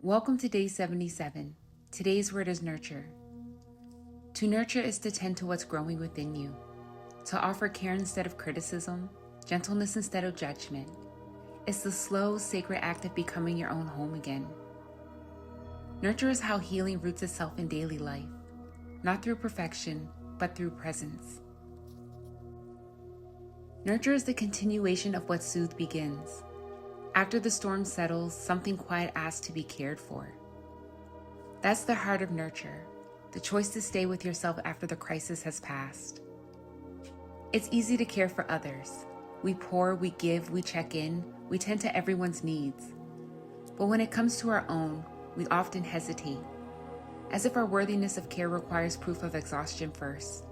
Welcome to day 77. Today's word is nurture. To nurture is to tend to what's growing within you, to offer care instead of criticism, gentleness instead of judgment. It's the slow, sacred act of becoming your own home again. Nurture is how healing roots itself in daily life, not through perfection, but through presence. Nurture is the continuation of what soothe begins. After the storm settles, something quiet asks to be cared for. That's the heart of nurture, the choice to stay with yourself after the crisis has passed. It's easy to care for others. We pour, we give, we check in, we tend to everyone's needs. But when it comes to our own, we often hesitate, as if our worthiness of care requires proof of exhaustion first.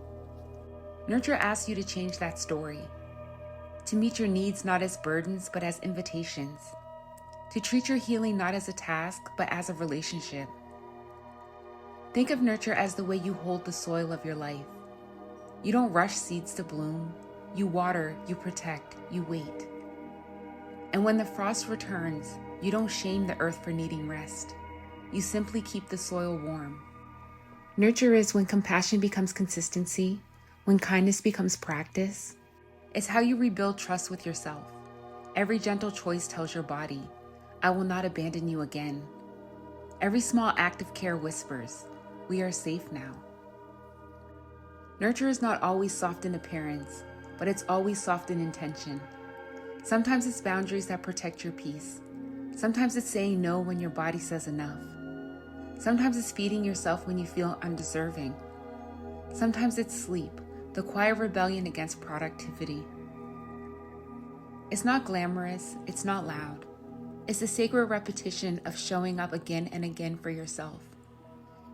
Nurture asks you to change that story, to meet your needs not as burdens, but as invitations, to treat your healing not as a task, but as a relationship. Think of nurture as the way you hold the soil of your life. You don't rush seeds to bloom. You water, you protect, you wait. And when the frost returns, you don't shame the earth for needing rest. You simply keep the soil warm. Nurture is when compassion becomes consistency, when kindness becomes practice. It's how you rebuild trust with yourself. Every gentle choice tells your body, I will not abandon you again. Every small act of care whispers, we are safe now. Nurture is not always soft in appearance, but it's always soft in intention. Sometimes it's boundaries that protect your peace. Sometimes it's saying no when your body says enough. Sometimes it's feeding yourself when you feel undeserving. Sometimes it's sleep, the quiet rebellion against productivity. It's not glamorous, it's not loud. It's the sacred repetition of showing up again and again for yourself.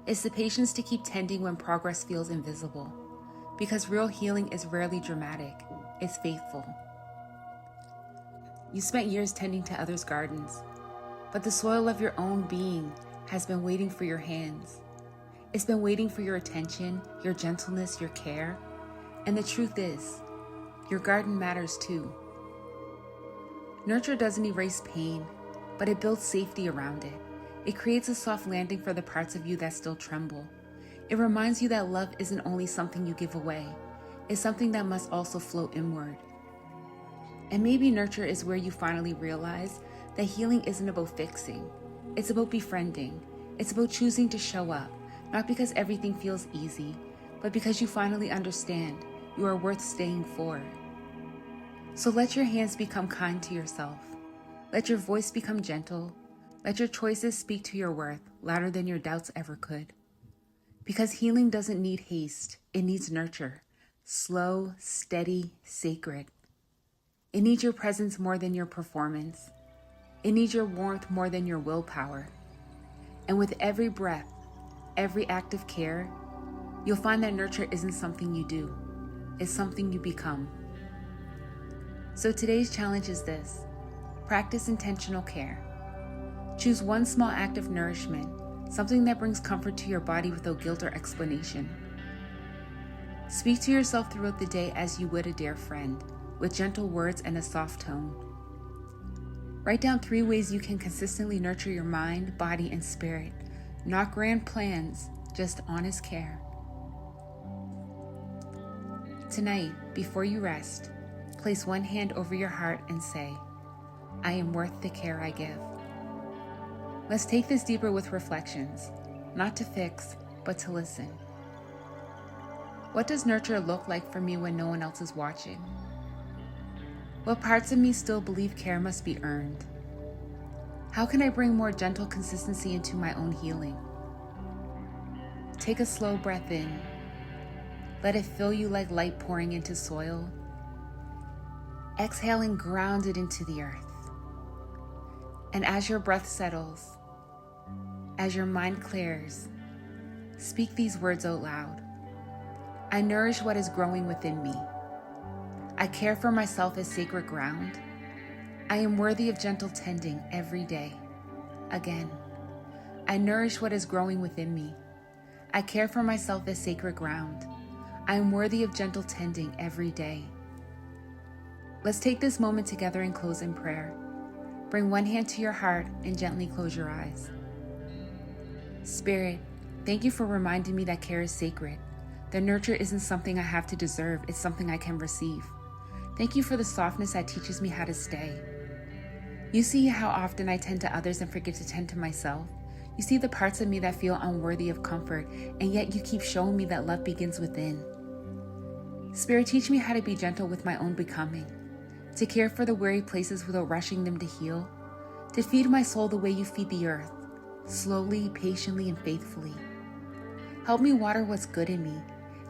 It's the patience to keep tending when progress feels invisible. Because real healing is rarely dramatic, it's faithful. You spent years tending to others' gardens, but the soil of your own being has been waiting for your hands. It's been waiting for your attention, your gentleness, your care. And the truth is, your garden matters too. Nurture doesn't erase pain, but it builds safety around it. It creates a soft landing for the parts of you that still tremble. It reminds you that love isn't only something you give away, it's something that must also flow inward. And maybe nurture is where you finally realize that healing isn't about fixing. It's about befriending. It's about choosing to show up, not because everything feels easy, but because you finally understand you are worth staying for. So let your hands become kind to yourself. Let your voice become gentle. Let your choices speak to your worth louder than your doubts ever could. Because healing doesn't need haste, it needs nurture. Slow, steady, sacred. It needs your presence more than your performance. It needs your warmth more than your willpower. And with every breath, every act of care, you'll find that nurture isn't something you do. It's something you become. So today's challenge is this: practice intentional care. Choose one small act of nourishment, something that brings comfort to your body without guilt or explanation. Speak to yourself throughout the day as you would a dear friend, with gentle words and a soft tone. Write down 3 ways you can consistently nurture your mind, body, and spirit. Not grand plans, just honest care. Tonight, before you rest, place one hand over your heart and say, I am worth the care I give. Let's take this deeper with reflections, not to fix, but to listen. What does nurture look like for me when no one else is watching? What parts of me still believe care must be earned? How can I bring more gentle consistency into my own healing? Take a slow breath in. Let it fill you like light pouring into soil. Exhale and ground it into the earth. And as your breath settles, as your mind clears, speak these words out loud. I nourish what is growing within me. I care for myself as sacred ground. I am worthy of gentle tending every day. Again, I nourish what is growing within me. I care for myself as sacred ground. I am worthy of gentle tending every day. Let's take this moment together and close in prayer. Bring one hand to your heart and gently close your eyes. Spirit, thank you for reminding me that care is sacred. That nurture isn't something I have to deserve, it's something I can receive. Thank you for the softness that teaches me how to stay. You see how often I tend to others and forget to tend to myself. You see the parts of me that feel unworthy of comfort, and yet you keep showing me that love begins within. Spirit, teach me how to be gentle with my own becoming, to care for the weary places without rushing them to heal, to feed my soul the way you feed the earth, slowly, patiently, and faithfully. Help me water what's good in me.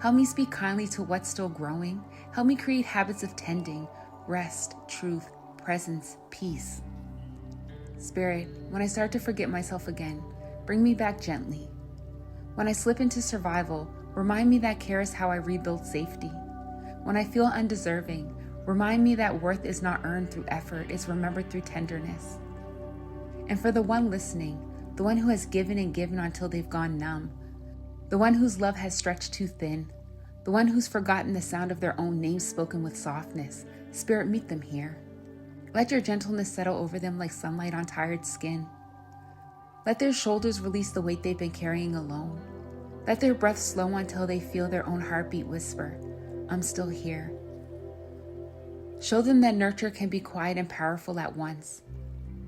Help me speak kindly to what's still growing. Help me create habits of tending, rest, truth, presence, peace. Spirit, when I start to forget myself again, bring me back gently. When I slip into survival, remind me that care is how I rebuild safety. When I feel undeserving, remind me that worth is not earned through effort, it's remembered through tenderness. And for the one listening, the one who has given and given until they've gone numb, the one whose love has stretched too thin, the one who's forgotten the sound of their own name spoken with softness, Spirit, meet them here. Let your gentleness settle over them like sunlight on tired skin. Let their shoulders release the weight they've been carrying alone. Let their breath slow until they feel their own heartbeat whisper, I'm still here. Show them that nurture can be quiet and powerful at once.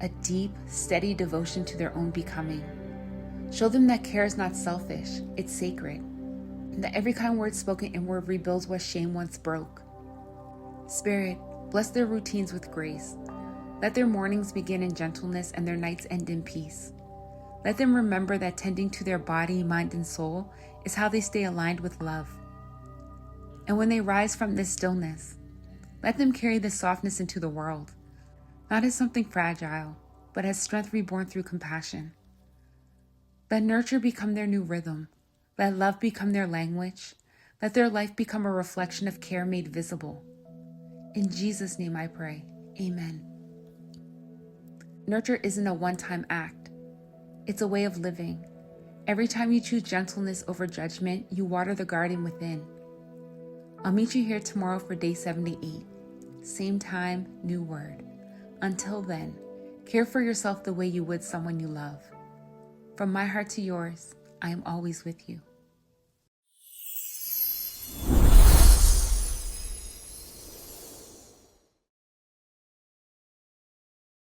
A deep, steady devotion to their own becoming. Show them that care is not selfish, it's sacred. And that every kind word spoken inward rebuilds what shame once broke. Spirit, bless their routines with grace. Let their mornings begin in gentleness and their nights end in peace. Let them remember that tending to their body, mind, and soul is how they stay aligned with love. And when they rise from this stillness, let them carry this softness into the world, not as something fragile, but as strength reborn through compassion. Let nurture become their new rhythm. Let love become their language. Let their life become a reflection of care made visible. In Jesus' name I pray, amen. Nurture isn't a one-time act. It's a way of living. Every time you choose gentleness over judgment, you water the garden within. I'll meet you here tomorrow for day 78. Same time, new word. Until then, care for yourself the way you would someone you love. From my heart to yours, I am always with you.